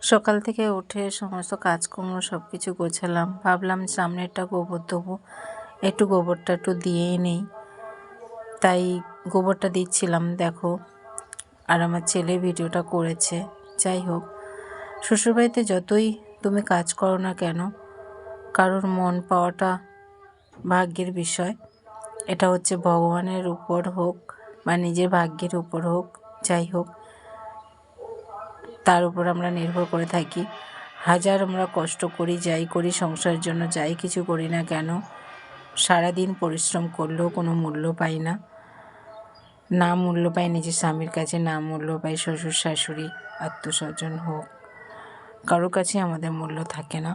সকাল থেকে উঠে সমস্ত কাজকর্ম সব কিছু গোছালাম। ভাবলাম সামনেরটা গোবর দেবো, একটু গোবরটা একটু দিয়েই নেই, তাই গোবরটা দিচ্ছিলাম। দেখো, আর আমার ছেলে ভিডিওটা করেছে। যাই হোক, শ্বশুরবাড়িতে যতই তুমি কাজ করো না কেন, কারোর মন পাওয়াটা ভাগ্যের বিষয়। এটা হচ্ছে ভগবানের উপর হোক বা নিজের ভাগ্যের উপর হোক, যাই হোক, তার উপর আমরা নির্ভর করে থাকি। হাজার আমরা কষ্ট করি, যাই করি সংসারের জন্য, যাই কিছু করি না কেন, সারাদিন পরিশ্রম করলেও কোনো মূল্য পাই না। না মূল্য পাই নিজের স্বামীর কাছে, না মূল্য পাই শ্বশুর শাশুড়ি আত্মস্বজন হোক, কারোর কাছে আমাদের মূল্য থাকে না।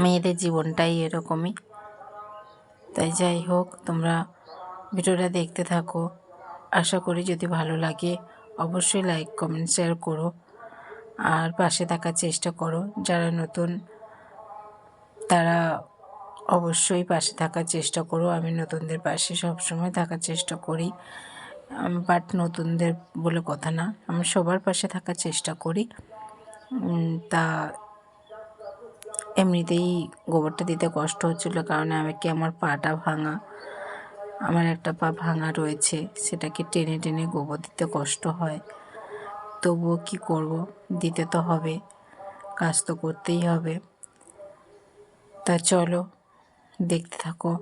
মেয়েদের জীবনটাই এরকমই। তাই যাই হোক, তোমরা ভিডিওটা দেখতে থাকো। আশা করি যদি ভালো লাগে অবশ্যই লাইক কমেন্ট শেয়ার করো, আর পাশে থাকার চেষ্টা করো। যারা নতুন তারা অবশ্যই পাশে থাকার চেষ্টা করো। আমি নতুনদের পাশে সবসময় থাকার চেষ্টা করি, বাট নতুনদের বলে কথা না, আমি সবার পাশে থাকার চেষ্টা করি। তা এমনিতেই গোবরটা দিতে কষ্ট হচ্ছিলো, কারণ আমার পাটা ভাঙা, আমার একটা পা ভাঙা রয়েছে, সেটাকে টেনে টেনে গোবর দিতে কষ্ট হয়। তবুও কী করব, দিতে তো হবে, কাজ তো করতেই হবে। তা চলো দেখতে থাকো।